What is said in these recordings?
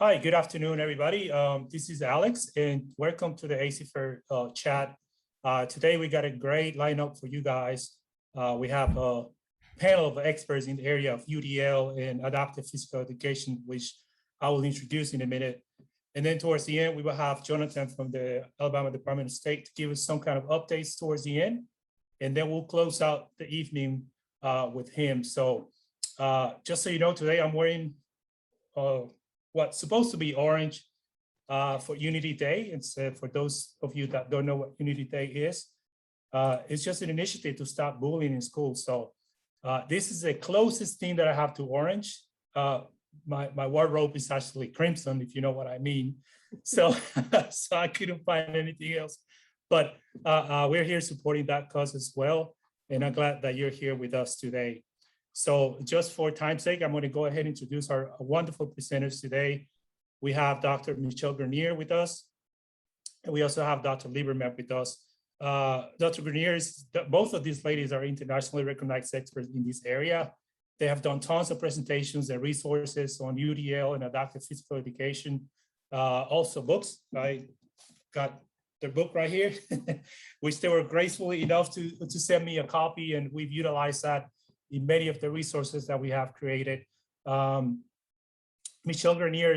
Hi, good afternoon, everybody. This is Alex, and welcome to the Asahperd chat. Today, we got a great lineup for you guys. We have a panel of experts in the area of UDL and adaptive physical education, which I will introduce in a minute. And then towards the end, we will have Jonathan from the Alabama Department of State to give us some kind of updates towards the end. And then we'll close out the evening with him. So just so you know, today I'm wearing what's supposed to be orange for Unity Day. And so for those of you that don't know what Unity Day is, it's just an initiative to stop bullying in school. So this is the closest thing that I have to orange. My wardrobe is actually crimson, if you know what I mean. So, so I couldn't find anything else. But we're here supporting that cause as well. And I'm glad that you're here with us today. So just for time's sake, I'm going to go ahead and introduce our wonderful presenters today. We have Dr. Michelle Grenier with us, and we also have Dr. Lieberman with us. Dr. Grenier both of these ladies are internationally recognized experts in this area. They have done tons of presentations and resources on UDL and adaptive physical education. Also books. I got their book right here, which they were gracefully enough to send me a copy, and we've utilized that in many of the resources that we have created. Michelle Grenier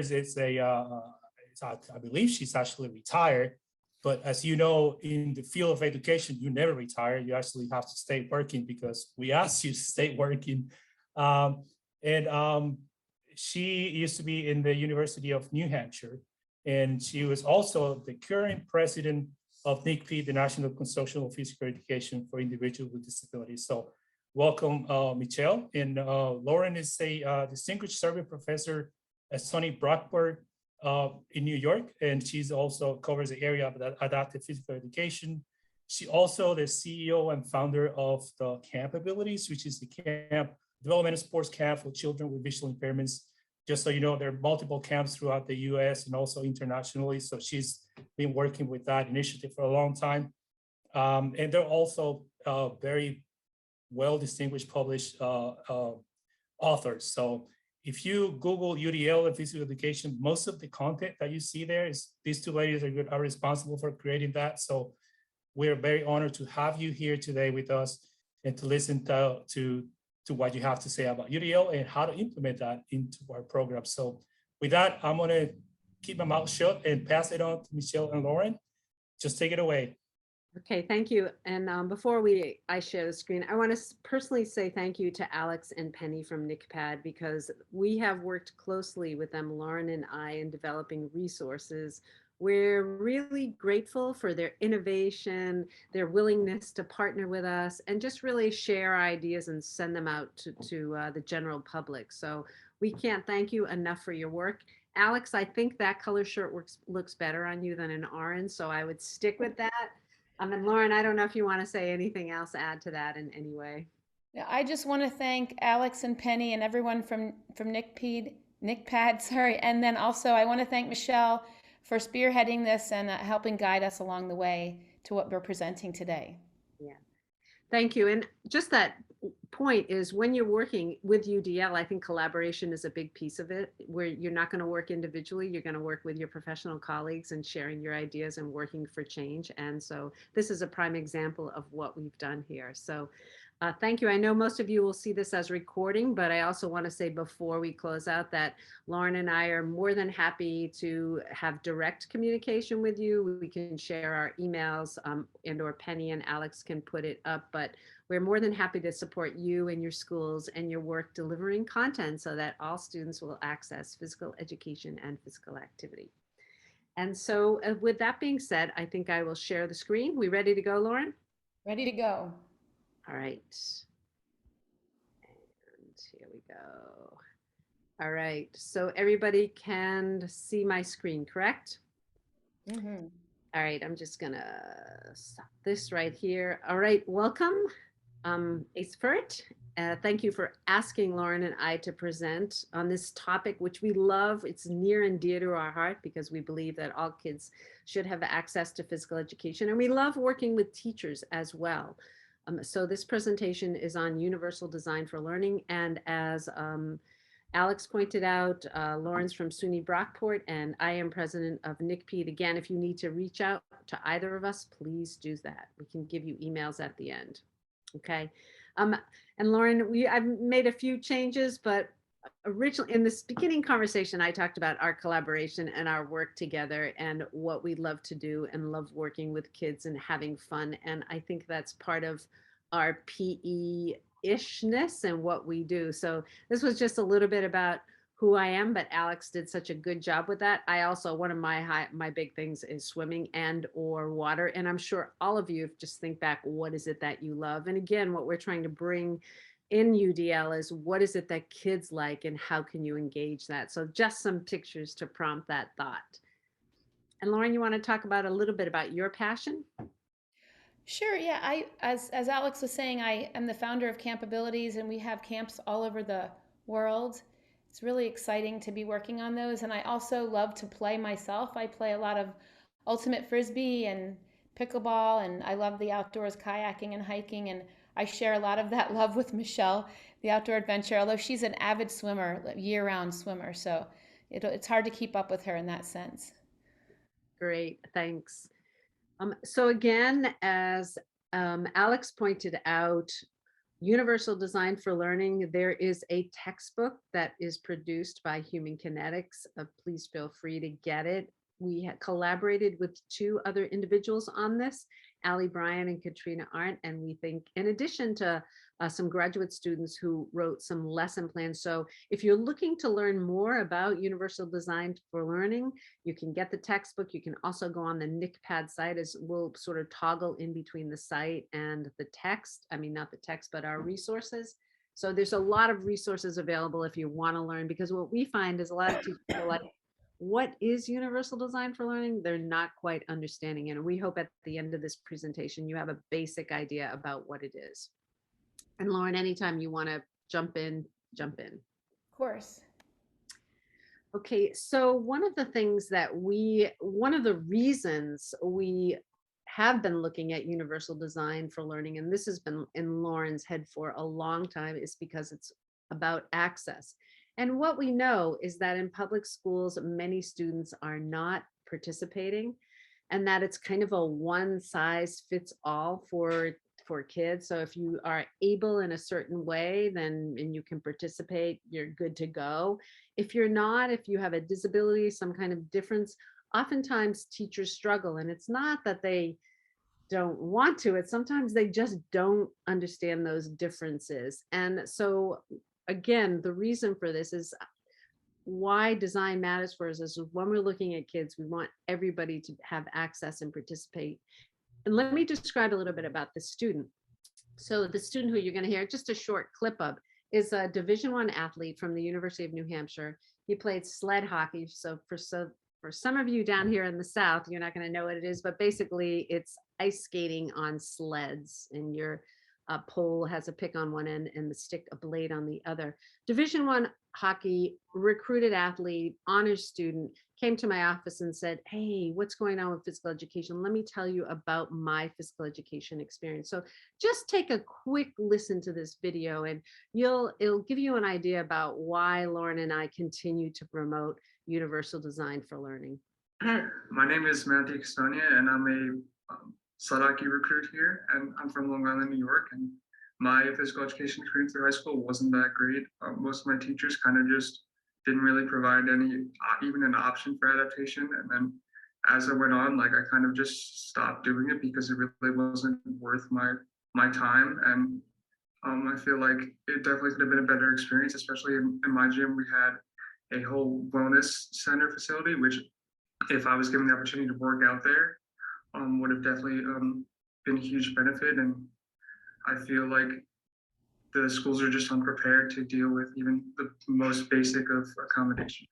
I believe she's actually retired, but as you know, in the field of education, you never retire. You actually have to stay working because we ask you to stay working. She used to be in the University of New Hampshire, and she was also the current president of NCPEID, the National Consortium of Physical Education for Individuals with Disabilities. So welcome, Michelle. And Lauren is a distinguished survey professor at SUNY Brockport in New York, and she's also covers the area of adaptive physical education. She also the CEO and founder of the Camp Abilities, which is the camp developmental sports camp for children with visual impairments. Just so you know, there are multiple camps throughout the US and also internationally. So she's been working with that initiative for a long time. And they're also very well-distinguished published authors. So if you Google UDL and physical education, most of the content that you see there is these two ladies are responsible for creating that. So we're very honored to have you here today with us and to listen to what you have to say about UDL and how to implement that into our program. So with that, I'm gonna keep my mouth shut and pass it on to Michelle and Lauren. Just take it away. Okay, thank you. And before I share the screen, I want to personally say thank you to Alex and Penny from NCPEID, because we have worked closely with them, Lauren and I, in developing resources. We're really grateful for their innovation, their willingness to partner with us, and just really share ideas and send them out to the general public. So we can't thank you enough for your work. Alex, I think that color shirt looks better on you than an orange, so I would stick with that. And Lauren, I don't know if you want to say anything else, add to that in any way. Yeah, I just want to thank Alex and Penny and everyone from NCPAD, sorry. And then also I want to thank Michelle for spearheading this and helping guide us along the way to what we're presenting today. Yeah, thank you. And just that point is, when you're working with UDL, I think collaboration is a big piece of it, where you're not going to work individually, you're going to work with your professional colleagues and sharing your ideas and working for change. And so this is a prime example of what we've done here. So thank you. I know most of you will see this as recording, but I also want to say before we close out that Lauren and I are more than happy to have direct communication with you. We can share our emails and/or Penny and Alex can put it up, but we're more than happy to support you and your schools and your work delivering content so that all students will access physical education and physical activity. And so with that being said, I think I will share the screen. We ready to go, Lauren? Ready to go. All right. And here we go. All right. So everybody can see my screen, correct? Mm-hmm. All right. I'm just going to stop this right here. All right. Welcome, Asahperd. Thank you for asking Lauren and I to present on this topic, which we love. It's near and dear to our heart because we believe that all kids should have access to physical education. And we love working with teachers as well. So this presentation is on universal design for learning. And as Alex pointed out, Lawrence from SUNY Brockport, and I am president of NCPEID. Again, if you need to reach out to either of us, please do that. We can give you emails at the end. Okay. And Lauren, I've made a few changes, but originally in this beginning conversation, I talked about our collaboration and our work together and what we love to do and love working with kids and having fun. And I think that's part of our PE-ishness and what we do. So this was just a little bit about who I am, but Alex did such a good job with that. I also, one of my big things is swimming and or water. And I'm sure all of you just think back, what is it that you love? And again, what we're trying to bring in UDL is what is it that kids like and how can you engage that? So just some pictures to prompt that thought. And Lauren, you want to talk about a little bit about your passion? Sure, yeah. As Alex was saying, I am the founder of Camp Abilities, and we have camps all over the world. It's really exciting to be working on those, and I also love to play myself. I play a lot of ultimate frisbee and pickleball, and I love the outdoors, kayaking and hiking, and I share a lot of that love with Michelle, the outdoor adventure, although she's an avid swimmer, year-round swimmer, so it's hard to keep up with her in that sense. Great, thanks. So again, as Alex pointed out, Universal Design for Learning, there is a textbook that is produced by Human Kinetics. Please feel free to get it. We had collaborated with two other individuals on this, Allie Bryan and Katrina Arndt, and we think in addition to some graduate students who wrote some lesson plans. So if you're looking to learn more about Universal Design for Learning, you can get the textbook. You can also go on the NCPAD site, as we'll sort of toggle in between the site and the text. I mean, not the text, but our resources. So there's a lot of resources available if you want to learn, because what we find is a lot of teachers are like, what is Universal Design for Learning? They're not quite understanding it. And we hope at the end of this presentation, you have a basic idea about what it is. And Lauren, anytime you want to jump in, jump in. Of course. Okay, so one of the things that one of the reasons we have been looking at Universal Design for Learning, and this has been in Lauren's head for a long time, is because it's about access. And what we know is that in public schools, many students are not participating, and that it's kind of a one size fits all for kids. So if you are able in a certain way, then and you can participate, you're good to go. If you're not, if you have a disability, some kind of difference, oftentimes teachers struggle. And it's not that they don't want to, it's sometimes they just don't understand those differences. And so again, the reason for this is why design matters for us is when we're looking at kids, we want everybody to have access and participate. And let me describe a little bit about the student. So the student who you're going to hear just a short clip of is a Division I athlete from the University of New Hampshire. He played sled hockey. So for some of you down here in the South, you're not going to know what it is, but basically it's ice skating on sleds, and your pole has a pick on one end and the stick, a blade on the other. Division I hockey, recruited athlete, honors student, came to my office and said, hey, what's going on with physical education? Let me tell you about my physical education experience. So just take a quick listen to this video and it'll give you an idea about why Lauren and I continue to promote Universal Design for Learning. Hi, my name is Matthew Castonia, and I'm a sled hockey recruit here, and I'm from Long Island, New York, and my physical education experience through high school wasn't that great. Most of my teachers kind of just didn't really provide any, even an option for adaptation. And then as I went on, like I kind of just stopped doing it because it really wasn't worth my time. And I feel like it definitely could have been a better experience, especially in my gym. We had a whole wellness center facility, which if I was given the opportunity to work out there, would have definitely been a huge benefit. And I feel like the schools are just unprepared to deal with even the most basic of accommodations.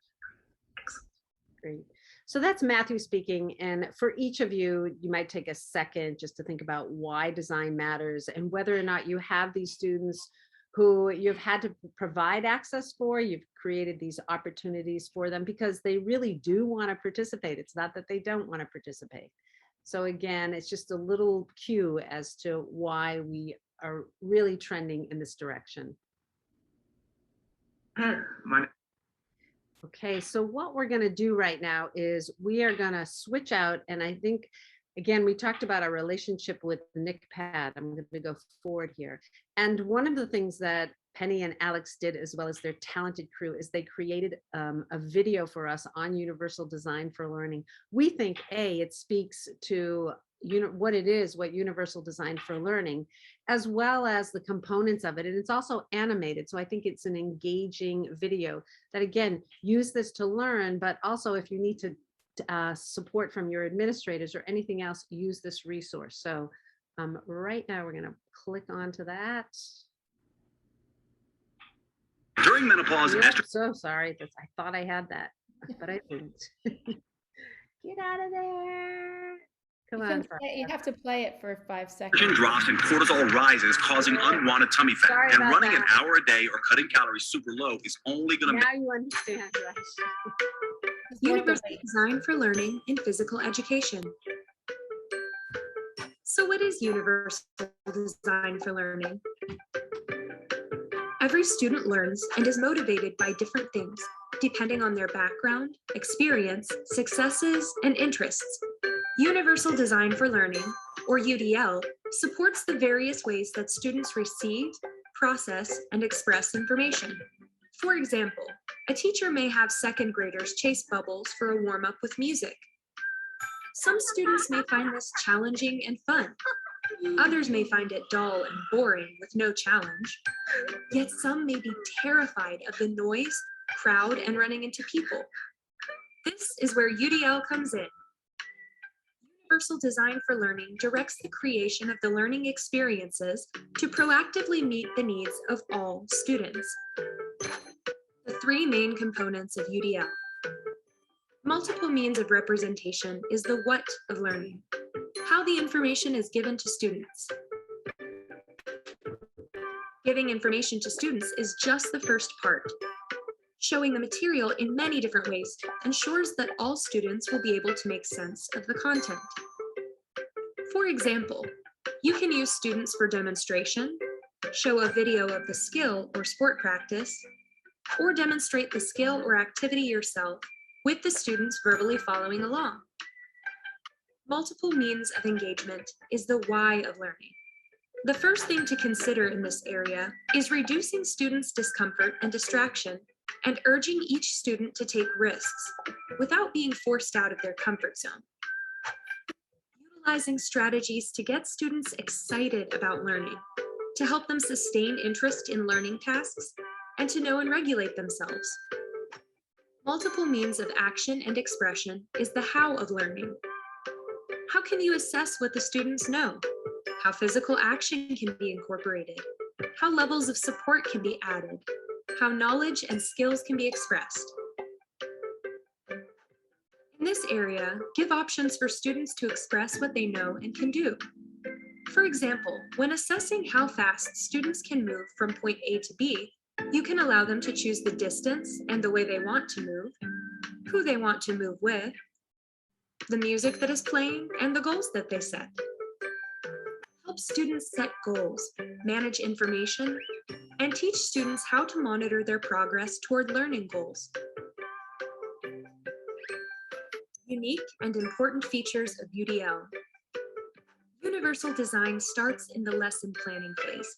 Great. So that's Matthew speaking. And for each of you, you might take a second just to think about why design matters and whether or not you have these students who you've had to provide access for, you've created these opportunities for them because they really do want to participate. It's not that they don't want to participate. So again, it's just a little cue as to why we are really trending in this direction. My Okay, so what we're going to do right now is we are going to switch out. And I think, again, we talked about our relationship with NCPEID. I'm going to go forward here. And one of the things that Penny and Alex did, as well as their talented crew, is they created a video for us on universal design for learning. We think, it speaks to what it is, what universal design for learning, as well as the components of it. And it's also animated. So I think it's an engaging video that, again, use this to learn, but also if you need to support from your administrators or anything else, use this resource. So right now we're going to click onto that. During menopause, So sorry, I thought I had that, but I didn't. Get out of there. Come on. You have to play it for 5 estrogen seconds. drops and cortisol rises, causing unwanted tummy fat. Sorry And about running an that. hour a day or cutting calories super low is only going to Now you understand, right? Universal Design for Learning in Physical Education. So what is universal design for learning? Every student learns and is motivated by different things, depending on their background, experience, successes, and interests. Universal Design for Learning, or UDL, supports the various ways that students receive, process, and express information. For example, a teacher may have second graders chase bubbles for a warm-up with music. Some students may find this challenging and fun. Others may find it dull and boring with no challenge. Yet some may be terrified of the noise, crowd, and running into people. This is where UDL comes in. Universal Design for Learning directs the creation of the learning experiences to proactively meet the needs of all students. The 3 main components of UDL. Multiple means of representation is the what of learning, how the information is given to students. Giving information to students is just the first part. Showing the material in many different ways ensures that all students will be able to make sense of the content. For example, you can use students for demonstration, show a video of the skill or sport practice, or demonstrate the skill or activity yourself with the students verbally following along. Multiple means of engagement is the why of learning. The first thing to consider in this area is reducing students' discomfort and distraction and urging each student to take risks without being forced out of their comfort zone. Utilizing strategies to get students excited about learning, to help them sustain interest in learning tasks, and to know and regulate themselves. Multiple means of action and expression is the how of learning. How can you assess what the students know? How physical action can be incorporated? How levels of support can be added? How knowledge and skills can be expressed? In this area, give options for students to express what they know and can do. For example, when assessing how fast students can move from point A to B, you can allow them to choose the distance and the way they want to move, who they want to move with, the music that is playing, and the goals that they set. Help students set goals, manage information, and teach students how to monitor their progress toward learning goals. Unique and important features of UDL. Universal design starts in the lesson planning phase.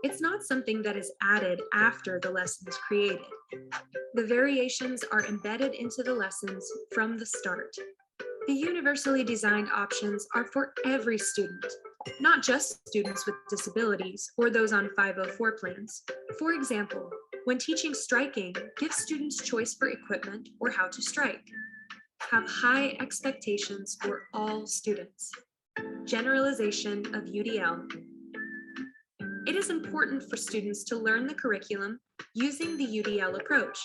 It's not something that is added after the lesson is created. The variations are embedded into the lessons from the start. The universally designed options are for every student, not just students with disabilities or those on 504 plans. For example, when teaching striking, give students choice for equipment or how to strike. Have high expectations for all students. Generalization of UDL. It is important for students to learn the curriculum using the UDL approach.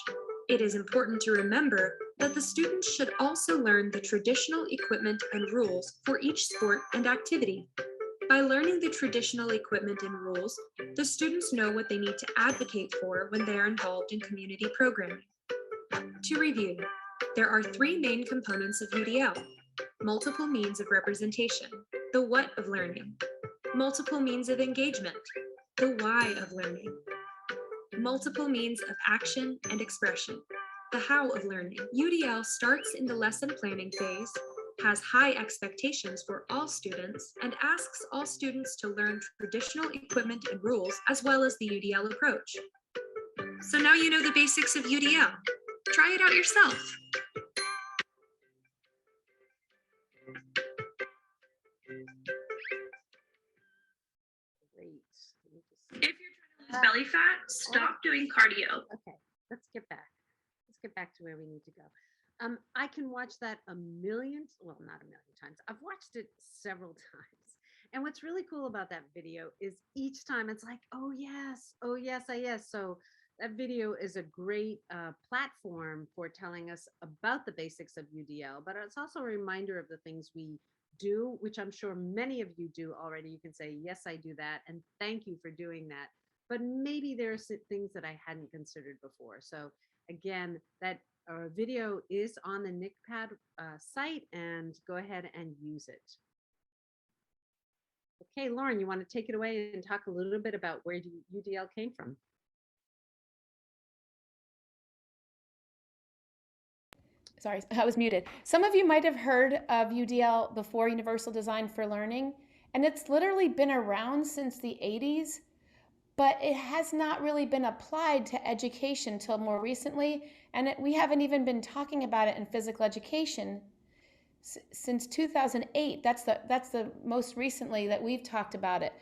It is important to remember that the students should also learn the traditional equipment and rules for each sport and activity. By learning the traditional equipment and rules, the students know what they need to advocate for when they are involved in community programming. To review, there are 3 main components of UDL: multiple means of representation, the what of learning; multiple means of engagement, the why of learning; multiple means of action and expression. The how of learning. UDL starts in the lesson planning phase, has high expectations for all students, and asks all students to learn traditional equipment and rules, as well as the UDL approach. So now you know the basics of UDL. Try it out yourself. Great. If you're trying to lose belly fat, stop doing cardio. Okay, let's get back. Let's get back to where we need to go. I can watch that well, not a million times. I've watched it several times. And what's really cool about that video is each time it's like, oh yes, yes. So that video is a great platform for telling us about the basics of UDL, but it's also a reminder of the things we do, which I'm sure many of you do already. You can say, yes, I do that. And thank you for doing that. But maybe there are things that I hadn't considered before. So again, that video is on the NCPEID site, and go ahead and use it. Okay, Lauren, you want to take it away and talk a little bit about where UDL came from? Sorry, I was muted. Some of you might have heard of UDL before, Universal Design for Learning, and it's literally been around since the 80s, but it has not really been applied to education till more recently, and we haven't even been talking about it in physical education since 2008. That's the most recently that we've talked about it.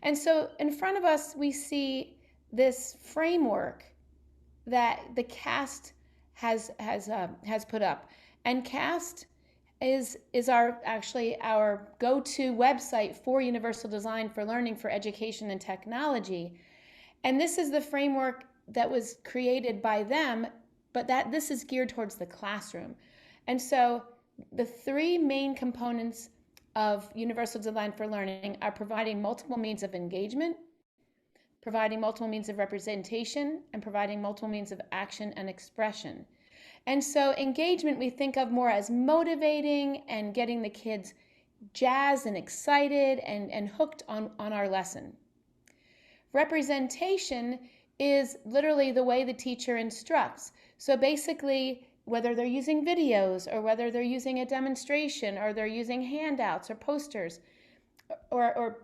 And so in front of us, we see this framework that the CAST has put up, and CAST is our go-to website for Universal Design for Learning for Education and Technology. And this is the framework that was created by them, but this is geared towards the classroom. And so the three main components of Universal Design for Learning are providing multiple means of engagement, providing multiple means of representation, and providing multiple means of action and expression. And so engagement we think of more as motivating and getting the kids jazzed and excited and hooked on our lesson. Representation is literally the way the teacher instructs. So basically, whether they're using videos or whether they're using a demonstration or they're using handouts or posters or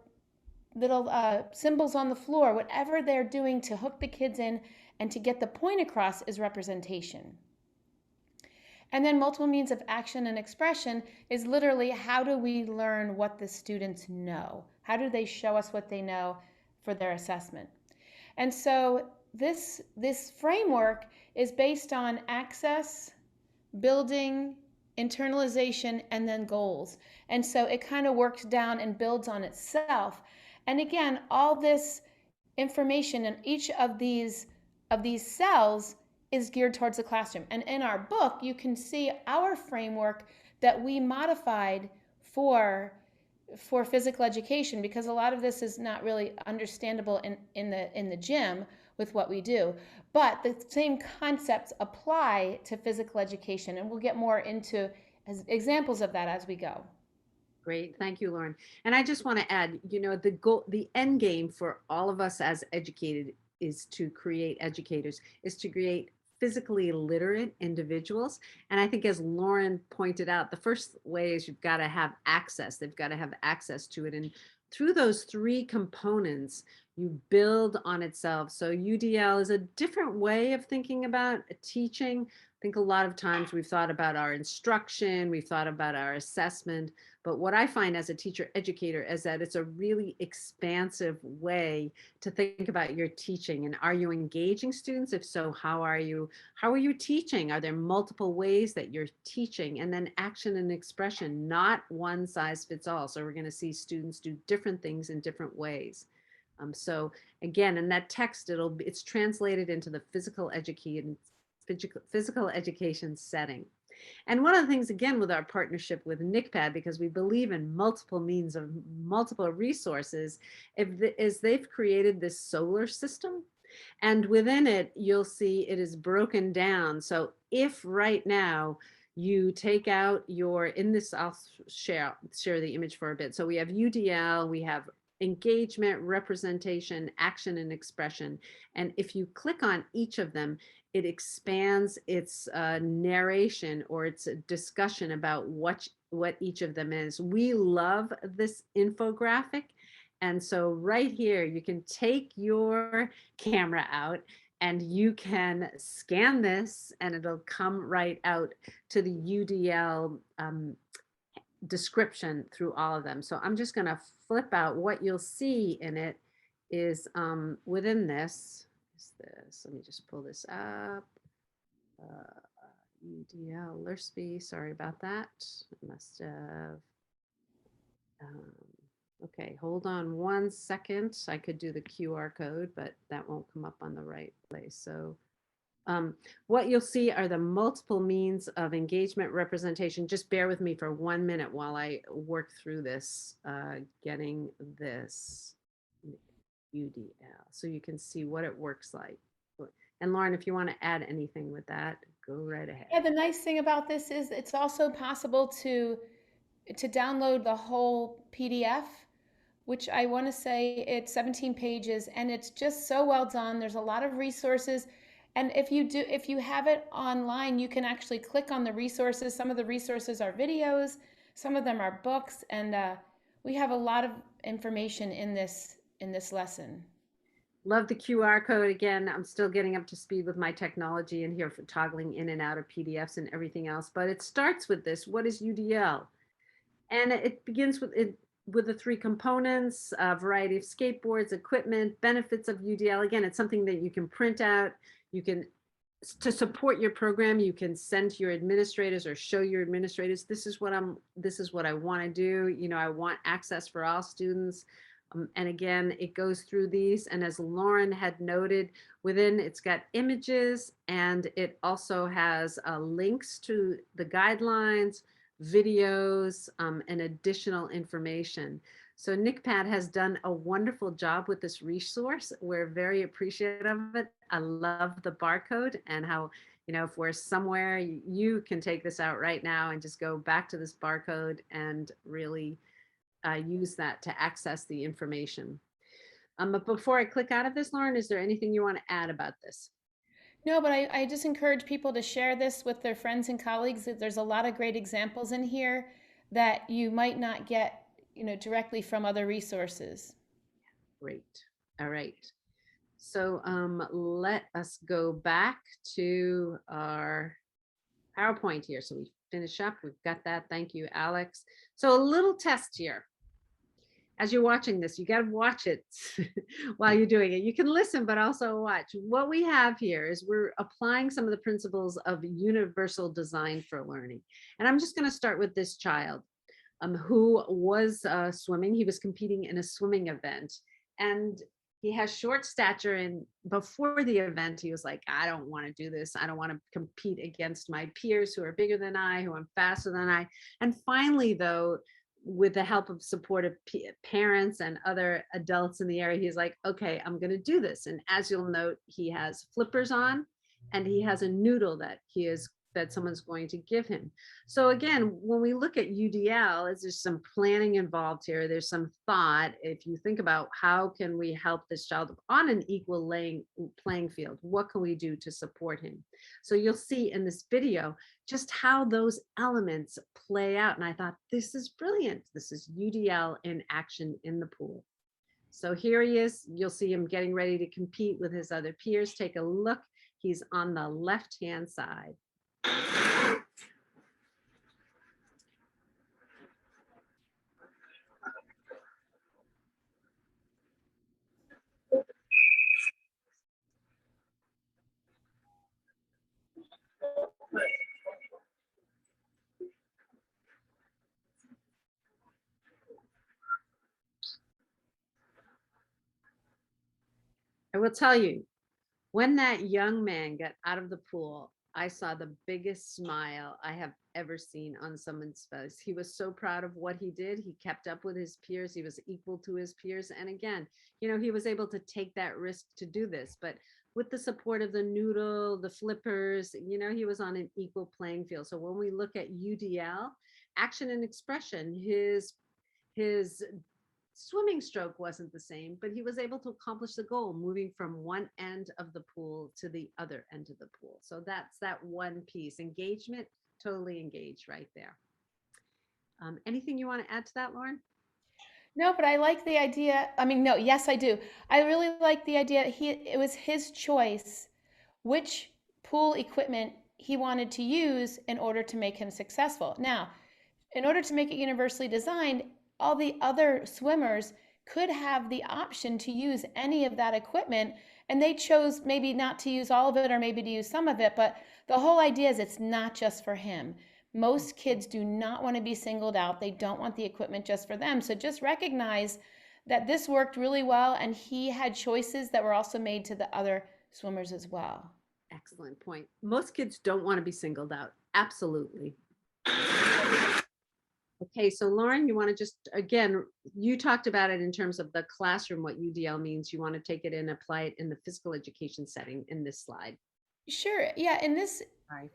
little symbols on the floor, whatever they're doing to hook the kids in and to get the point across is representation. And then multiple means of action and expression is literally how do we learn what the students know? How do they show us what they know for their assessment? And so this framework is based on access, building, internalization, and then goals. And so it kind of works down and builds on itself. And again, all this information in each of these cells is geared towards the classroom. And in our book, you can see our framework that we modified for physical education, because a lot of this is not really understandable in the gym with what we do. But the same concepts apply to physical education, and we'll get more into examples of that as we go. Great, thank you, Lauren. And I just want to add, the end game for all of us as educated is to create educators, is to create physically literate individuals. And I think, as Lauren pointed out, the first way is you've got to have access. They've got to have access to it. And through those three components, you build on itself. So UDL is a different way of thinking about teaching. I think a lot of times we've thought about our instruction, we've thought about our assessment, but what I find as a teacher educator is that it's a really expansive way to think about your teaching. And are you engaging students? If so, how are you teaching? Are there multiple ways that you're teaching? And then action and expression, not one size fits all. So we're going to see students do different things in different ways. So again, in that text, it's translated into the physical education setting. And one of the things, again, with our partnership with NCPEID, because we believe in multiple means of multiple resources, is they've created this solar system. And within it, you'll see it is broken down. So if right now you take out I'll share the image for a bit. So we have UDL, we have engagement, representation, action, and expression. And if you click on each of them, it expands its narration or its discussion about what each of them is. We love this infographic. And so right here, you can take your camera out and you can scan this and it'll come right out to the UDL description through all of them. So I'm just going to flip out. What you'll see in it is within this, let me just pull this up. UDL Lersby, sorry about that. I must have. Okay, hold on 1 second. I could do the QR code, but that won't come up on the right place. So what you'll see are the multiple means of engagement representation. Just bear with me for 1 minute while I work through this, getting this UDL so you can see what it works like. And Lauren, if you want to add anything with that, go right ahead. Yeah, the nice thing about this is it's also possible to download the whole PDF, which I want to say it's 17 pages, and it's just so well done. There's a lot of resources. And if you have it online, you can actually click on the resources. Some of the resources are videos, some of them are books, and we have a lot of information in this lesson. Love the QR code. Again, I'm still getting up to speed with my technology in here for toggling in and out of PDFs and everything else, but it starts with this. What is UDL? And it begins with the 3 components, a variety of skateboards, equipment, benefits of UDL. Again, it's something that you can print out. You can, to support your program, you can send to your administrators or show your administrators, this is what I want to do. You know, I want access for all students. And again, it goes through these. And as Lauren had noted, within it's got images and it also has links to the guidelines, videos, and additional information. So NCPAD has done a wonderful job with this resource. We're very appreciative of it. I love the barcode and how, you know, if we're somewhere, you can take this out right now and just go back to this barcode and really use that to access the information. But before I click out of this, Lauren, is there anything you want to add about this? No, but I just encourage people to share this with their friends and colleagues. There's a lot of great examples in here that you might not get, you know, directly from other resources. Great. All right. So let us go back to our PowerPoint here. So we finish up. We've got that. Thank you, Alex. So a little test here. As you're watching this, you got to watch it while you're doing it. You can listen, but also watch. What we have here is we're applying some of the principles of universal design for learning. And I'm just going to start with this child who was swimming. He was competing in a swimming event. And he has short stature, and before the event, he was like, I don't want to do this. I don't want to compete against my peers who are bigger than I, who are faster than I. And finally, though, with the help of supportive parents and other adults in the area, he's like, okay, I'm going to do this. And as you'll note, he has flippers on and he has a noodle that someone's going to give him. So again, when we look at UDL, there's some planning involved here. There's some thought. If you think about how can we help this child on an equal playing field, what can we do to support him? So you'll see in this video just how those elements play out. And I thought, this is brilliant. This is UDL in action in the pool. So here he is. You'll see him getting ready to compete with his other peers. Take a look. He's on the left-hand side. I will tell you, when that young man got out of the pool, I saw the biggest smile I have ever seen on someone's face. He was so proud of what he did. He kept up with his peers. He was equal to his peers. And again, you know, he was able to take that risk to do this. But with the support of the noodle, the flippers, you know, he was on an equal playing field. So when we look at UDL, action and expression, his swimming stroke wasn't the same, but he was able to accomplish the goal, moving from one end of the pool to the other end of the pool. So that's that one piece. Engagement, totally engaged right there. Anything you want to add to that, Lauren? No, but I like the idea. I mean, no, yes, I do. I really like the idea. It was his choice which pool equipment he wanted to use in order to make him successful. Now, in order to make it universally designed, all the other swimmers could have the option to use any of that equipment, and they chose maybe not to use all of it or maybe to use some of it, but the whole idea is it's not just for him. Most kids do not want to be singled out. They don't want the equipment just for them. So just recognize that this worked really well, and he had choices that were also made to the other swimmers as well. Excellent point. Most kids don't want to be singled out. Absolutely. Okay, so Lauren, you want to just, again, you talked about it in terms of the classroom, what UDL means. You want to take it and apply it in the physical education setting in this slide. Sure. Yeah. Sorry.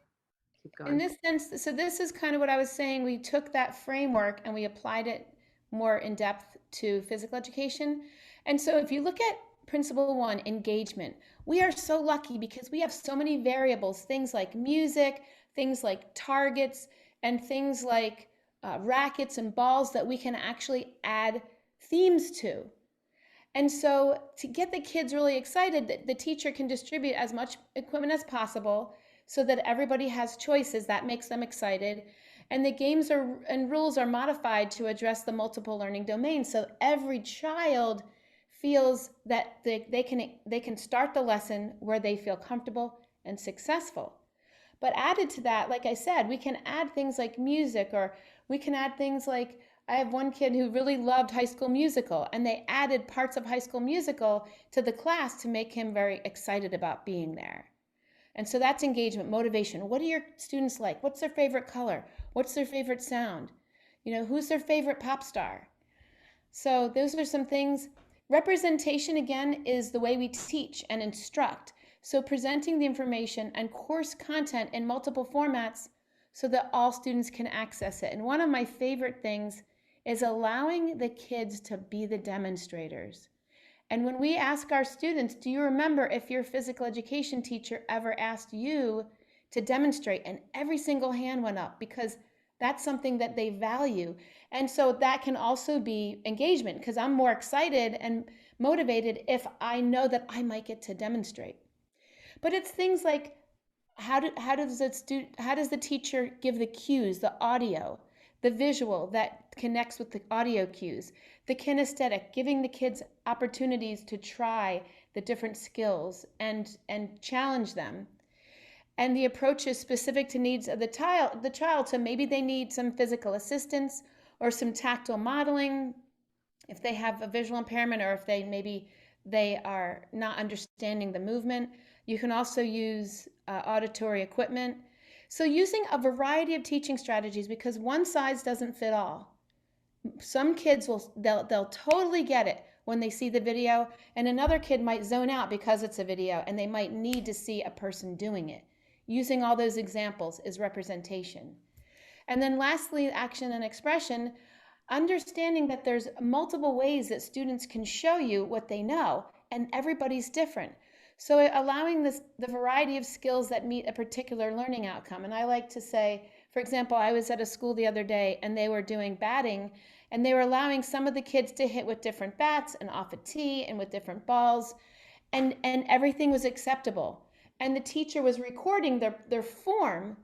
Keep In going. this sense, so this is kind of what I was saying. We took that framework and we applied it more in depth to physical education. And so if you look at principle 1, engagement, we are so lucky because we have so many variables, things like music, things like targets, and things like rackets and balls that we can actually add themes to. And so to get the kids really excited, the teacher can distribute as much equipment as possible so that everybody has choices. That makes them excited. And the games and rules are modified to address the multiple learning domains. So every child feels that they can start the lesson where they feel comfortable and successful. But added to that, like I said, we can add things like music, or we can add things like, I have one kid who really loved High School Musical, and they added parts of High School Musical to the class to make him very excited about being there. And so that's engagement, motivation. What do your students like? What's their favorite color? What's their favorite sound? You know, who's their favorite pop star? So those are some things. Representation, again, is the way we teach and instruct. So presenting the information and course content in multiple formats so that all students can access it. And one of my favorite things is allowing the kids to be the demonstrators. And when we ask our students, do you remember if your physical education teacher ever asked you to demonstrate? And every single hand went up, because that's something that they value. And so that can also be engagement, because I'm more excited and motivated if I know that I might get to demonstrate. But it's things like, how does the teacher give the cues, the audio, the visual that connects with the audio cues, the kinesthetic, giving the kids opportunities to try the different skills and challenge them. And the approach is specific to needs of the child. So maybe they need some physical assistance or some tactile modeling if they have a visual impairment, or if they are not understanding the movement. You can also use auditory equipment. So using a variety of teaching strategies, because one size doesn't fit all. Some kids they'll totally get it when they see the video, and another kid might zone out because it's a video and they might need to see a person doing it. Using all those examples is representation. And then lastly, action and expression, understanding that there's multiple ways that students can show you what they know, and everybody's different. So allowing the variety of skills that meet a particular learning outcome. And I like to say, for example, I was at a school the other day and they were doing batting, and they were allowing some of the kids to hit with different bats and off a tee and with different balls, and everything was acceptable. And the teacher was recording their form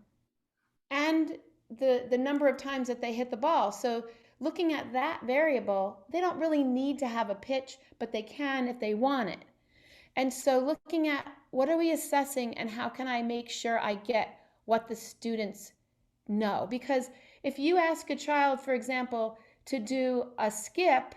and the number of times that they hit the ball. So looking at that variable, they don't really need to have a pitch, but they can if they want it. And so looking at what are we assessing and how can I make sure I get what the students know? Because if you ask a child, for example, to do a skip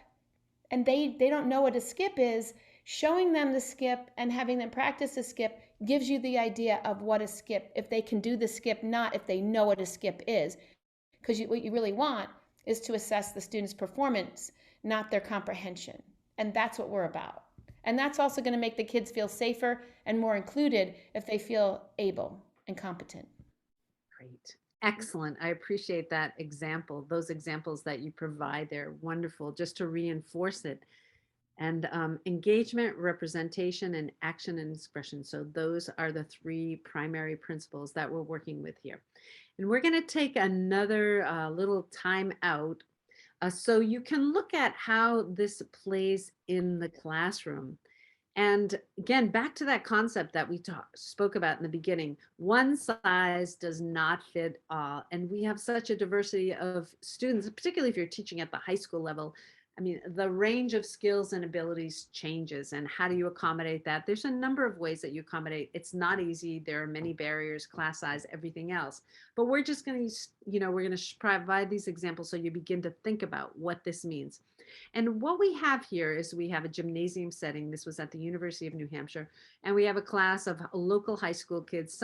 and they don't know what a skip is, showing them the skip and having them practice the skip gives you the idea of what a skip, if they can do the skip, not if they know what a skip is. Because what you really want is to assess the student's performance, not their comprehension. And that's what we're about. And that's also going to make the kids feel safer and more included if they feel able and competent. Great. Excellent. I appreciate that example. Those examples that you provide, they're wonderful just to reinforce it. And engagement, representation, and action and expression. So those are the three primary principles that we're working with here. And we're going to take another little time out so you can look at how this plays in the classroom. And again, back to that concept that we spoke about in the beginning, one size does not fit all. And we have such a diversity of students, particularly if you're teaching at the high school level. I mean, the range of skills and abilities changes. And how do you accommodate that? There's a number of ways that you accommodate. It's not easy. There are many barriers, class size, everything else. But we're just going to, we're going to provide these examples so you begin to think about what this means. And what we have here is we have a gymnasium setting. This was at the University of New Hampshire. And we have a class of local high school kids,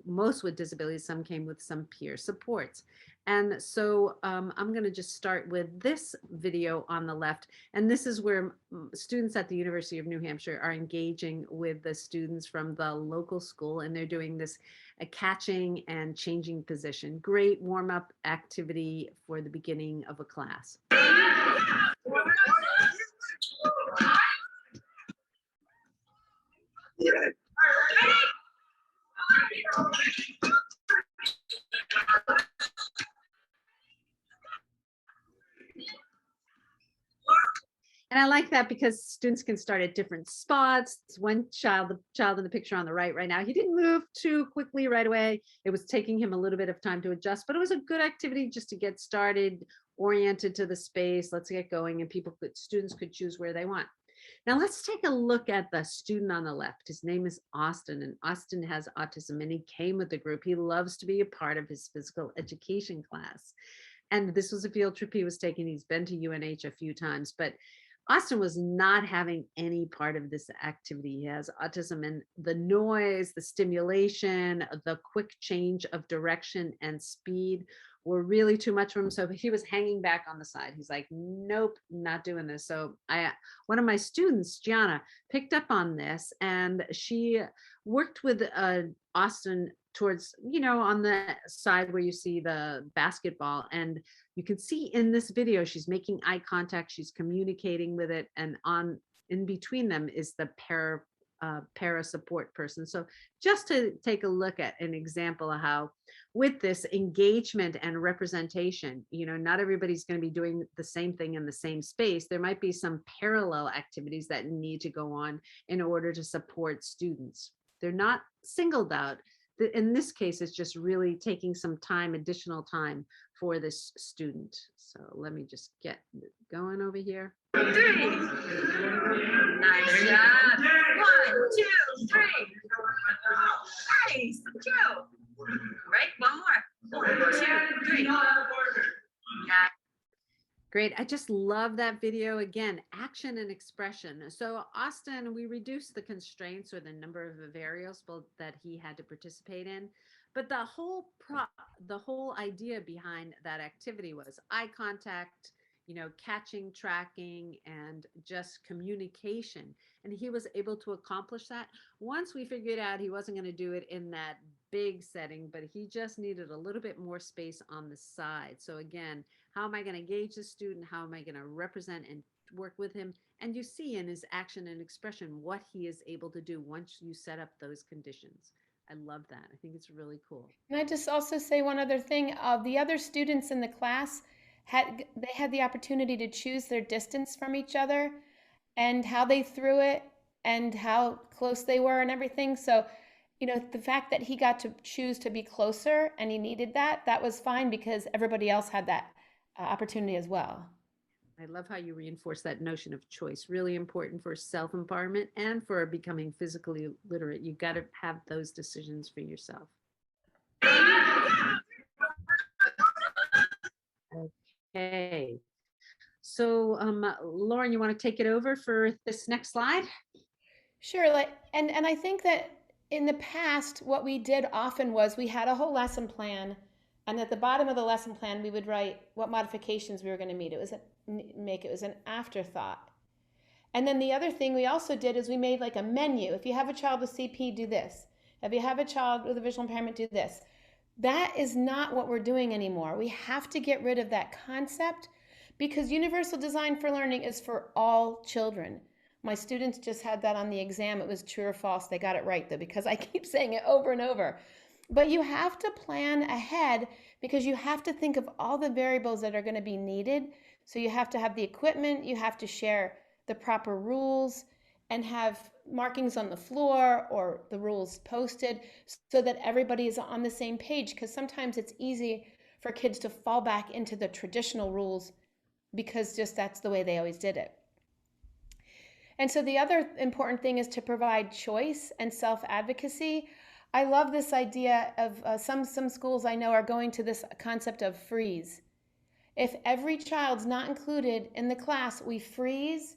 most with disabilities, some came with some peer supports. And so I'm going to just start with this video on the left. And this is where students at the University of New Hampshire are engaging with the students from the local school. And they're doing this catching and changing position. Great warm-up activity for the beginning of a class. And I like that because students can start at different spots. One child, the child in the picture on the right now, he didn't move too quickly right away. It was taking him a little bit of time to adjust, but it was a good activity just to get started, oriented to the space. Let's get going, and students could choose where they want. Now let's take a look at the student on the left. His name is Austin, and Austin has autism, and he came with the group. He loves to be a part of his physical education class. And this was a field trip he was taking. He's been to UNH a few times, but Austin was not having any part of this activity. He has autism, and the noise, the stimulation, the quick change of direction and speed were really too much for him. So he was hanging back on the side. He's like, nope, not doing this. So one of my students, Gianna, picked up on this, and she worked with Austin towards, on the side where you see the basketball. And you can see in this video, she's making eye contact, she's communicating with it, and in between them is the para support person. So just to take a look at an example of how with this engagement and representation, not everybody's going to be doing the same thing in the same space. There might be some parallel activities that need to go on in order to support students. They're not singled out. In this case, it's just really taking some time, additional time for this student. So let me just get going over here. 3. Nice job. 1, 2, 3. Nice. 2. Right. One more. 1, 2, 3. Yeah. Great. I just love that video. Again, action and expression. So Austin, we reduced the constraints or the number of variables that he had to participate in. But the whole idea behind that activity was eye contact, catching, tracking, and just communication. And he was able to accomplish that. Once we figured out he wasn't going to do it in that big setting, but he just needed a little bit more space on the side. So again, how am I going to engage the student? How am I going to represent and work with him? And you see in his action and expression what he is able to do once you set up those conditions. I love that. I think it's really cool. Can I just also say one other thing? The other students in the class had the opportunity to choose their distance from each other and how they threw it and how close they were and everything. So, the fact that he got to choose to be closer and he needed that was fine because everybody else had that opportunity as well. I love how you reinforce that notion of choice. Really important for self-empowerment and for becoming physically literate. You got to have those decisions for yourself. Okay. So, Lauren, you want to take it over for this next slide? Sure. And I think that in the past, what we did often was we had a whole lesson plan, and at the bottom of the lesson plan, we would write what modifications we were going to make. It was an afterthought. And then the other thing we also did is we made like a menu. If you have a child with CP, do this. If you have a child with a visual impairment, do this. That is not what we're doing anymore. We have to get rid of that concept because universal design for learning is for all children. My students just had that on the exam. It was true or false. They got it right though, because I keep saying it over and over. But you have to plan ahead because you have to think of all the variables that are going to be needed. So you have to have the equipment, you have to share the proper rules and have markings on the floor or the rules posted so that everybody is on the same page, because sometimes it's easy for kids to fall back into the traditional rules because just that's the way they always did it. And so the other important thing is to provide choice and self-advocacy. I love this idea of some schools I know are going to this concept of freeze. If every child's not included in the class, we freeze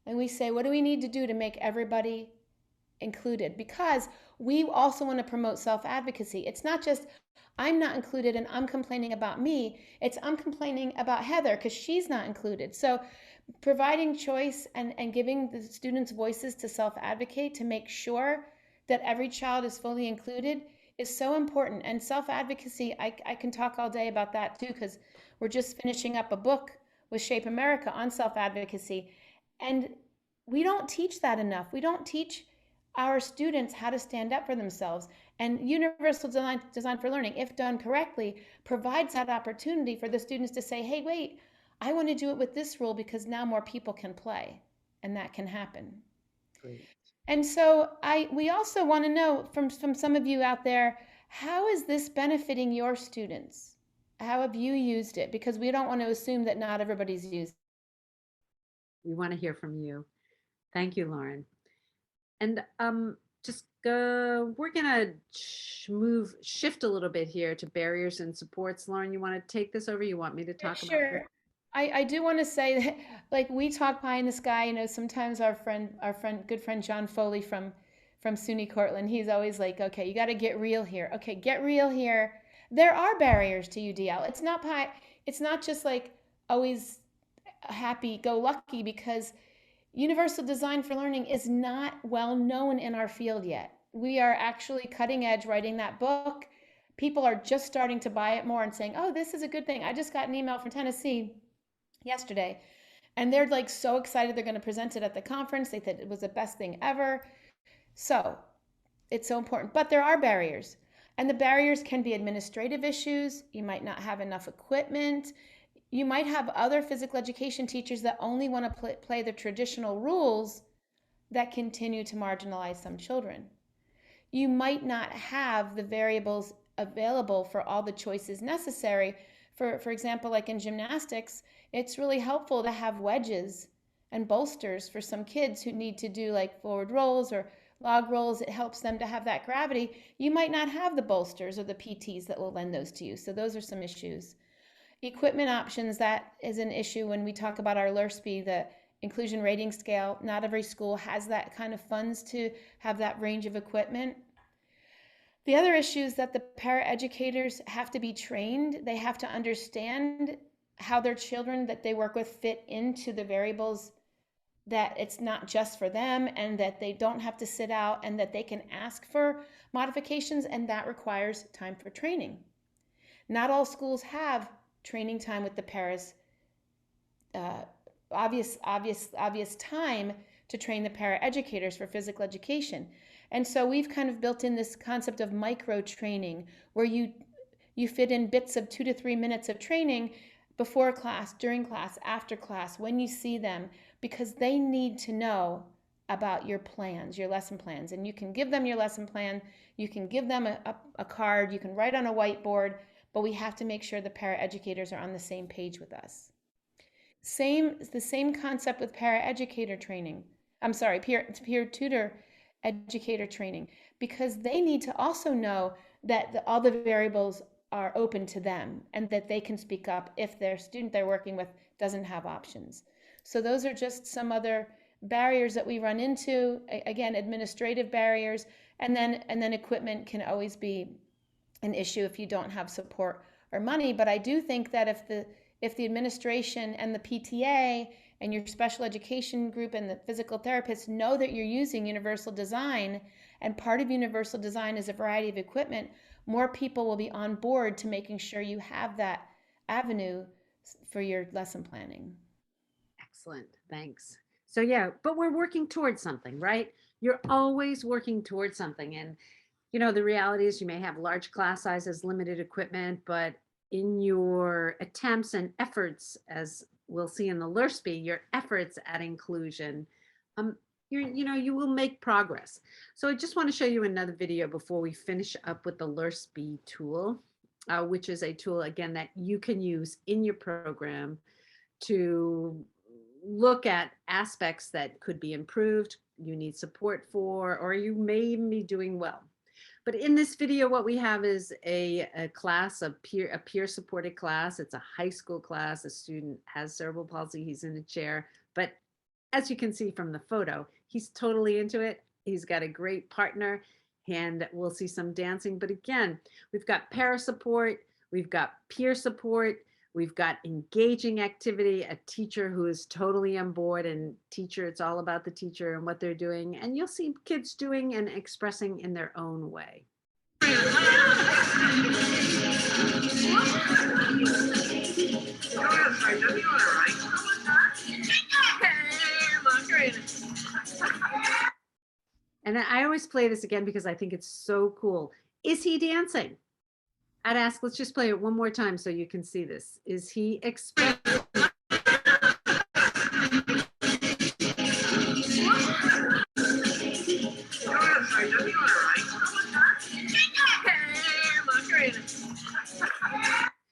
and we say, what do we need to do to make everybody included? Because we also want to promote self-advocacy. It's not just I'm not included and I'm complaining about me. It's I'm complaining about Heather because she's not included. So providing choice and giving the students voices to self-advocate to make sure that every child is fully included is so important. And self-advocacy, I can talk all day about that too, because we're just finishing up a book with Shape America on self-advocacy. And we don't teach that enough. We don't teach our students how to stand up for themselves. And universal design for learning, if done correctly, provides that opportunity for the students to say, hey, wait, I want to do it with this rule because now more people can play, and that can happen. Great. And so we also want to know from some of you out there, how is this benefiting your students? How have you used it? Because we don't want to assume that not everybody's used it. We want to hear from you. Thank you, Lauren. And we're gonna shift a little bit here to barriers and supports. Lauren, you want to take this over? You want me to talk about it? Sure. I do want to say that, like, we talk pie in the sky. You know, sometimes our good friend John Foley from SUNY Cortland, he's always like, okay, you got to get real here. Okay, get real here. There are barriers to UDL. It's not pie. It's not just like always happy go lucky, because universal design for learning is not well known in our field yet. We are actually cutting edge writing that book. People are just starting to buy it more and saying, oh, this is a good thing. I just got an email from Tennessee yesterday, and they're like so excited they're going to present it at the conference. They thought it was the best thing ever. So it's so important, but there are barriers, and the barriers can be administrative issues. You might not have enough equipment. You might have other physical education teachers that only want to play the traditional rules that continue to marginalize some children. You might not have the variables available for all the choices necessary. For example, like in gymnastics, it's really helpful to have wedges and bolsters for some kids who need to do like forward rolls or log rolls. It helps them to have that gravity. You might not have the bolsters or the PTs that will lend those to you. So those are some issues. Equipment options, that is an issue when we talk about our LRSP, the inclusion rating scale. Not every school has that kind of funds to have that range of equipment. The other issue is that the paraeducators have to be trained. They have to understand how their children that they work with fit into the variables, that it's not just for them, and that they don't have to sit out, and that they can ask for modifications, and that requires time for training. Not all schools have training time with the paras, obvious time to train the paraeducators for physical education. And so we've kind of built in this concept of micro training, where you fit in bits of 2 to 3 minutes of training before class, during class, after class, when you see them, because they need to know about your plans, your lesson plans. And you can give them your lesson plan, you can give them a card, you can write on a whiteboard, but we have to make sure the paraeducators are on the same page with us. The same concept with paraeducator training. I'm sorry, peer tutor educator training, because they need to also know that all the variables are open to them and that they can speak up if their student they're working with doesn't have options. So those are just some other barriers that we run into. Again, administrative barriers, and then equipment can always be an issue if you don't have support or money. But I do think that if the administration and the PTA and your special education group and the physical therapists know that you're using universal design, and part of universal design is a variety of equipment, more people will be on board to making sure you have that avenue for your lesson planning. Excellent, thanks. So yeah, but we're working towards something, right? You're always working towards something. And you know, the reality is you may have large class sizes, limited equipment, but in your attempts and efforts, as we'll see in the LERSP, your efforts at inclusion, you will make progress. So I just want to show you another video before we finish up with the LERSP tool, which is a tool, again, that you can use in your program to look at aspects that could be improved, you need support for, or you may even be doing well. But in this video, what we have is a class of a peer supported class. It's a high school class. A student has cerebral palsy. He's in a chair. But as you can see from the photo, he's totally into it. He's got a great partner and we'll see some dancing. But again, we've got para support. We've got peer support. We've got engaging activity, a teacher who is totally on board, and teacher, it's all about the teacher and what they're doing. And you'll see kids doing and expressing in their own way. And I always play this again because I think it's so cool. Is he dancing? I'd ask, let's just play it one more time so you can see this. Is he expressing?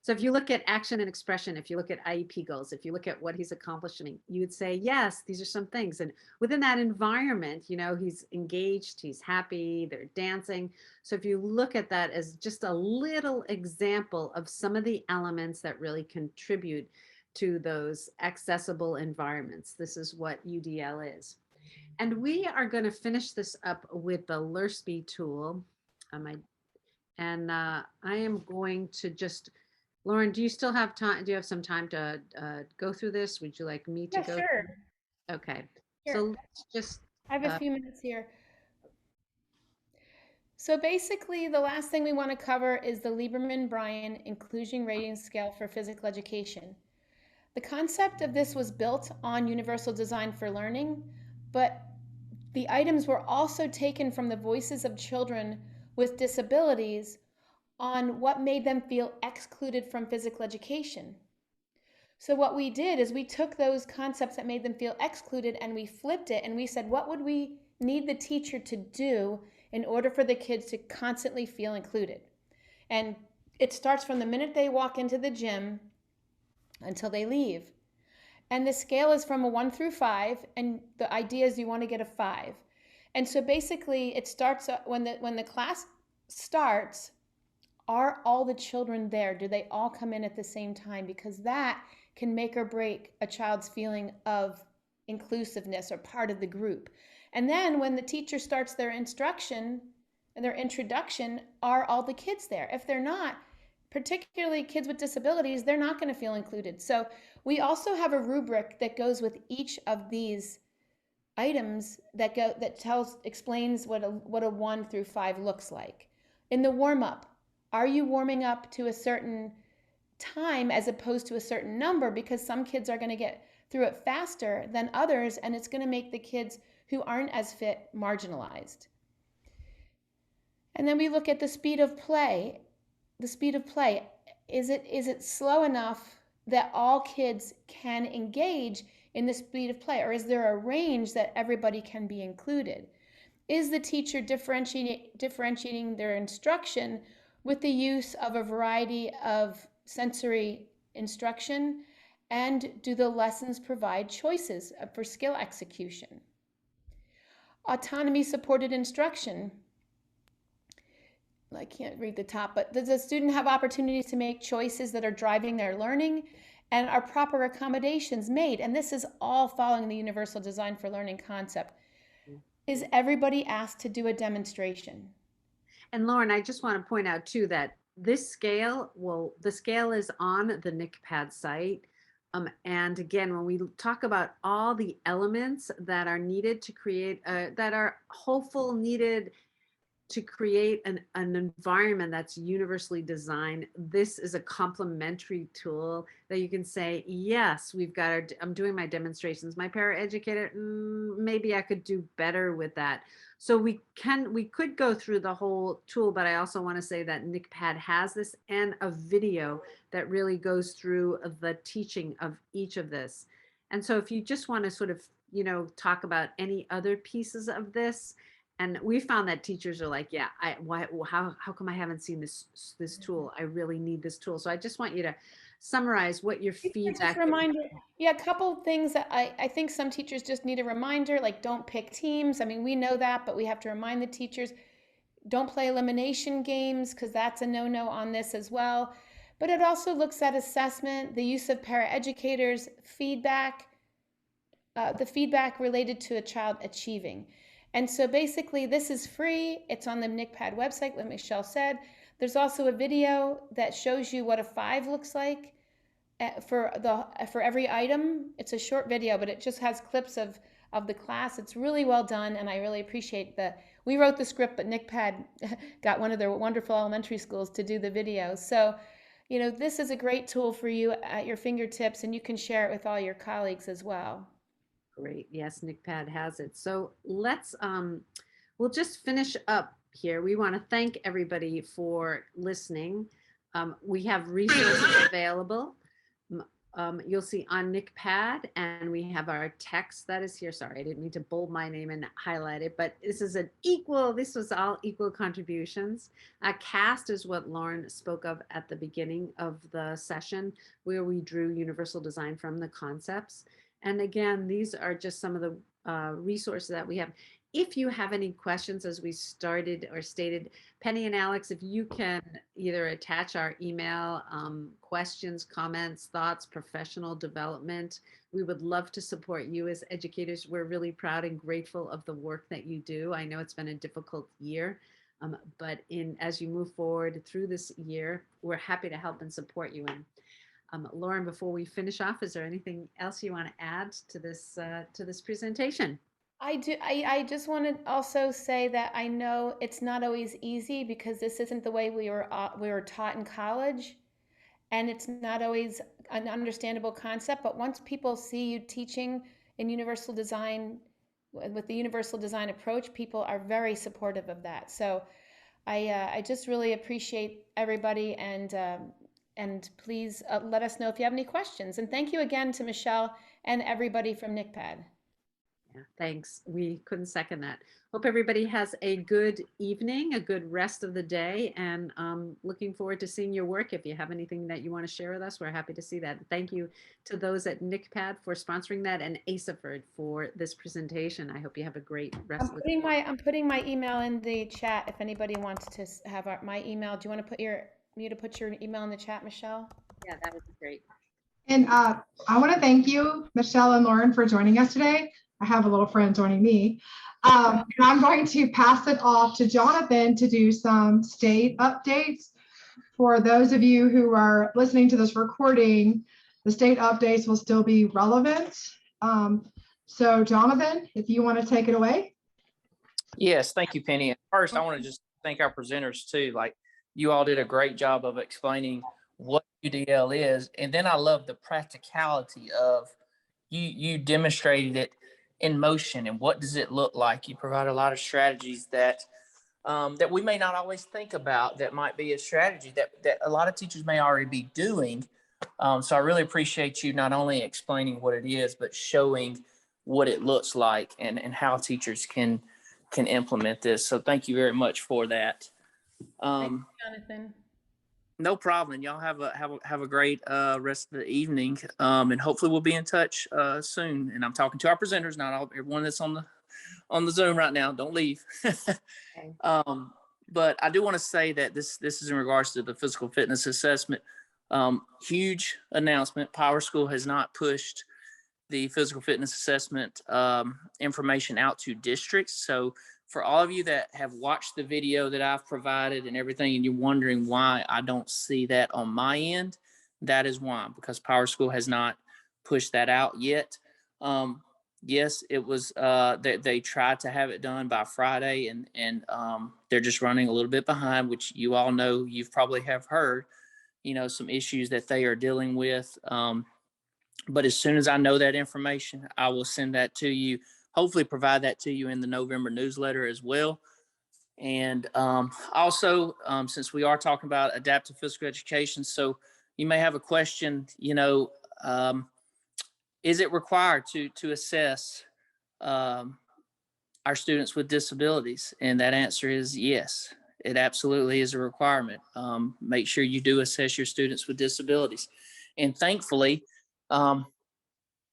So if you look at action and expression, if you look at IEP goals, if you look at what he's accomplishing, you would say, yes, these are some things. And within that environment, you know, he's engaged, he's happy, they're dancing. So if you look at that as just a little example of some of the elements that really contribute to those accessible environments, this is what UDL is. And we are going to finish this up with the LERSP tool. I am going to just, Lauren, do you still have time? Do you have some time to go through this? Would you like me to go? Sure. Okay. Sure. So let's just. I have a few minutes here. So basically, the last thing we want to cover is the Lieberman-Bryan Inclusion Rating Scale for Physical Education. The concept of this was built on Universal Design for Learning, but the items were also taken from the voices of children with disabilities on what made them feel excluded from physical education. So what we did is we took those concepts that made them feel excluded and we flipped it and we said, what would we need the teacher to do in order for the kids to constantly feel included? And it starts from the minute they walk into the gym until they leave. And the scale is from a 1 through 5, and the idea is you want to get a 5. And so basically it starts when the class starts. Are all the children there? Do they all come in at the same time? Because that can make or break a child's feeling of inclusiveness or part of the group. And then when the teacher starts their instruction and their introduction, are all the kids there? If they're not, particularly kids with disabilities, they're not going to feel included. So we also have a rubric that goes with each of these items that explains what a 1 through 5 looks like. In the warm-up, are you warming up to a certain time as opposed to a certain number? Because some kids are going to get through it faster than others, and it's going to make the kids who aren't as fit marginalized. And then we look at the speed of play. The speed of play, is it slow enough that all kids can engage in the speed of play, or is there a range that everybody can be included? Is the teacher differentiating their instruction with the use of a variety of sensory instruction? And do the lessons provide choices for skill execution? Autonomy supported instruction. I can't read the top, but does the student have opportunities to make choices that are driving their learning? And are proper accommodations made? And this is all following the Universal Design for Learning concept. Is everybody asked to do a demonstration? And Lauren, I just want to point out too that this scale, the scale is on the NCPEID site. And again, when we talk about all the elements that are needed to create, that are hopeful, needed, to create an environment that's universally designed. This is a complementary tool that you can say, yes, I'm doing my demonstrations. My paraeducator, maybe I could do better with that. So we could go through the whole tool, but I also want to say that NCPAD has this and a video that really goes through the teaching of each of this. And so if you just want to sort of, talk about any other pieces of this, and we found that teachers are like, yeah, how come I haven't seen this tool? I really need this tool. So I just want you to summarize what your feedback. Just reminder, yeah, a couple of things that I think some teachers just need a reminder, like don't pick teams. I mean, we know that, but we have to remind the teachers, don't play elimination games because that's a no-no on this as well. But it also looks at assessment, the use of paraeducators, feedback, the feedback related to a child achieving. And so basically this is free. It's on the NCPAD website, like Michelle said. There's also a video that shows you what a 5 looks like for every item. It's a short video, but it just has clips of the class. It's really well done, and I really appreciate we wrote the script, but NCPAD got one of their wonderful elementary schools to do the video. So, this is a great tool for you at your fingertips, and you can share it with all your colleagues as well. Great. Yes, NCPAD has it. So let's, we'll just finish up here. We want to thank everybody for listening. We have resources available. You'll see on NCPAD, and we have our text that is here. Sorry, I didn't mean to bold my name and highlight it, but this was all equal contributions. CAST is what Lauren spoke of at the beginning of the session, where we drew universal design from the concepts. And again, these are just some of the resources that we have. If you have any questions, as we started or stated, Penny and Alex, if you can either attach our email, questions, comments, thoughts, professional development, we would love to support you as educators. We're really proud and grateful of the work that you do. I know it's been a difficult year, but as you move forward through this year, we're happy to help and support you in. Lauren, before we finish off, is there anything else you want to add to this presentation? I do. I just want to also say that I know it's not always easy because this isn't the way we were taught in college, and it's not always an understandable concept. But once people see you teaching in universal design with the universal design approach, people are very supportive of that. So I just really appreciate everybody, and please let us know if you have any questions. And thank you again to Michelle and everybody from NCPAD. Yeah, thanks. We couldn't second that. Hope everybody has a good evening, a good rest of the day, and looking forward to seeing your work. If you have anything that you want to share with us, we're happy to see that. Thank you to those at NCPAD for sponsoring that, and Asahperd for this presentation. I hope you have a great rest of the day. I'm putting my email in the chat if anybody wants to have my email. Do you want to put your email in the chat, Michelle? Yeah, that would be great. And I want to thank you, Michelle and Lauren, for joining us today. I have a little friend joining me. And I'm going to pass it off to Jonathan to do some state updates. For those of you who are listening to this recording, the state updates will still be relevant. So Jonathan, if you want to take it away. Yes, thank you, Penny. And first, I want to just thank our presenters too. Like, you all did a great job of explaining what UDL is. And then I love the practicality of you demonstrated it in motion and what does it look like. You provide a lot of strategies that that we may not always think about, that might be a strategy that a lot of teachers may already be doing. So I really appreciate you not only explaining what it is, but showing what it looks like and how teachers can implement this. So thank you very much for that. Thank you, Jonathan. No problem. Y'all have a great rest of the evening, and hopefully we'll be in touch soon. And I'm talking to our presenters, not everyone that's on the Zoom right now. Don't leave. Okay. But I do want to say that this is in regards to the physical fitness assessment. Huge announcement. Power School has not pushed the physical fitness assessment information out to districts. So for all of you that have watched the video that I've provided and everything, and you're wondering why I don't see that on my end, that is why, because Power School has not pushed that out yet. yes, it was, they tried to have it done by Friday, and they're just running a little bit behind, which you all know, you've probably have heard, some issues that they are dealing with. But as soon as I know that information, I will send that to you, hopefully provide that to you in the November newsletter as well. And also, since we are talking about adaptive physical education, so you may have a question, is it required to assess our students with disabilities? And that answer is yes, it absolutely is a requirement. Make sure you do assess your students with disabilities. And thankfully, the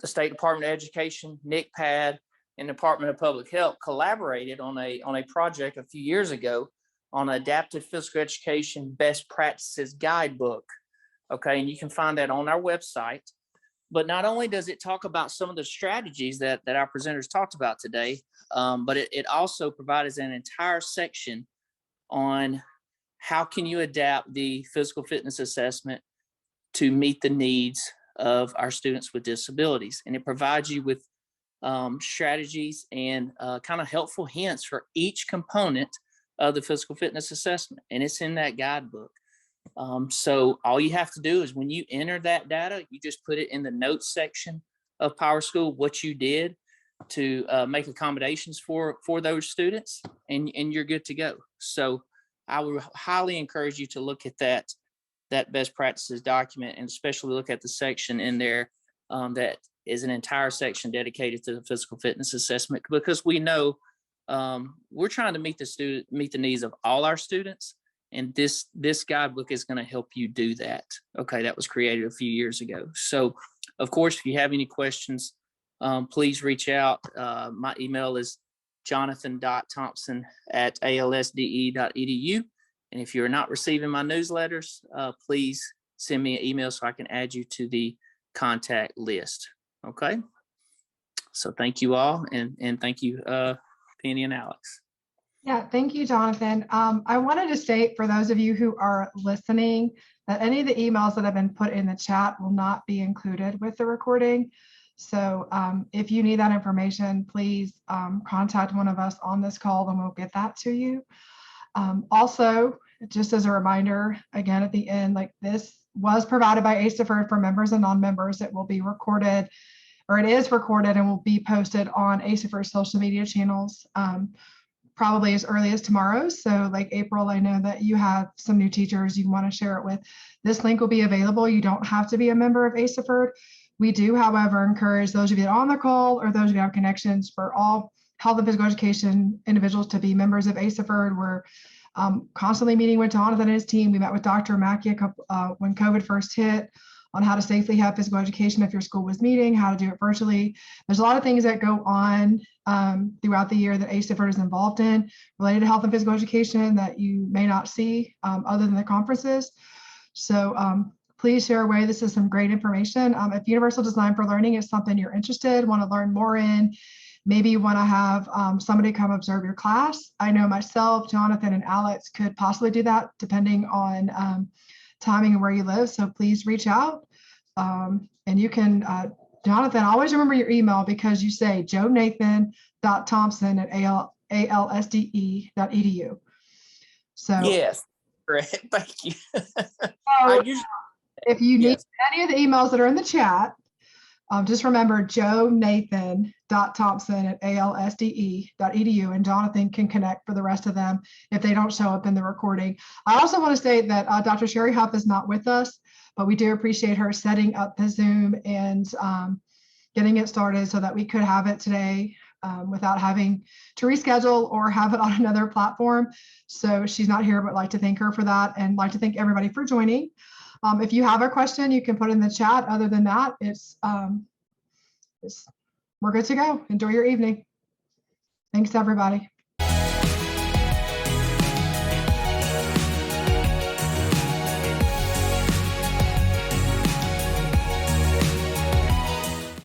State Department of Education, NCPEID, and Department of Public Health collaborated on a project a few years ago on adaptive physical education best practices guidebook. Okay, and you can find that on our website. But not only does it talk about some of the strategies that our presenters talked about today, but it also provides an entire section on how can you adapt the physical fitness assessment to meet the needs of our students with disabilities. And it provides you with strategies and kind of helpful hints for each component of the physical fitness assessment. And it's in that guidebook. So all you have to do is when you enter that data, you just put it in the notes section of PowerSchool, what you did to make accommodations for those students, and you're good to go. So I would highly encourage you to look at that best practices document, and especially look at the section in there that is an entire section dedicated to the physical fitness assessment, because we know we're trying to meet the needs of all our students. And this guidebook is going to help you do that. Okay, that was created a few years ago. So, of course, if you have any questions, please reach out. My email is jonathan.thompson@alsde.edu. And if you're not receiving my newsletters, please send me an email so I can add you to the contact list. Okay. So thank you all, and thank you, Penny and Alex. Yeah, thank you, Jonathan. I wanted to state for those of you who are listening that any of the emails that have been put in the chat will not be included with the recording. So if you need that information, please contact one of us on this call and we'll get that to you. Also, just as a reminder, again, at the end, like this was provided by Asahperd for members and non-members. It will be recorded, or it is recorded and will be posted on Asahperd social media channels. Probably as early as tomorrow. So like April, I know that you have some new teachers you want to share it with. This link will be available. You don't have to be a member of Asahperd. We do, however, encourage those of you on the call or those of you who have connections for all health and physical education individuals to be members of Asahperd. We're constantly meeting with Jonathan and his team. We met with Dr. Mackey when COVID first hit on how to safely have physical education if your school was meeting, how to do it virtually. There's a lot of things that go on throughout the year that Asahperd is involved in related to health and physical education that you may not see other than the conferences. So please share away. This is some great information. If Universal Design for Learning is something you're interested, want to learn more in, maybe you want to have somebody come observe your class. I know myself, Jonathan, and Alex could possibly do that depending on timing and where you live. So please reach out. And you can, Jonathan, always remember your email because you say jonathan.thompson@alsde.edu. So yes, correct. Thank you. If you need any of the emails that are in the chat, just remember jonathan.thompson@alsde.edu, and Jonathan can connect for the rest of them if they don't show up in the recording. I also want to state that Dr. Sherry Huff is not with us, but we do appreciate her setting up the Zoom and getting it started so that we could have it today without having to reschedule or have it on another platform. So she's not here, but like to thank her for that and like to thank everybody for joining. If you have a question, you can put in the chat. Other than that, we're good to go. Enjoy your evening. Thanks, everybody.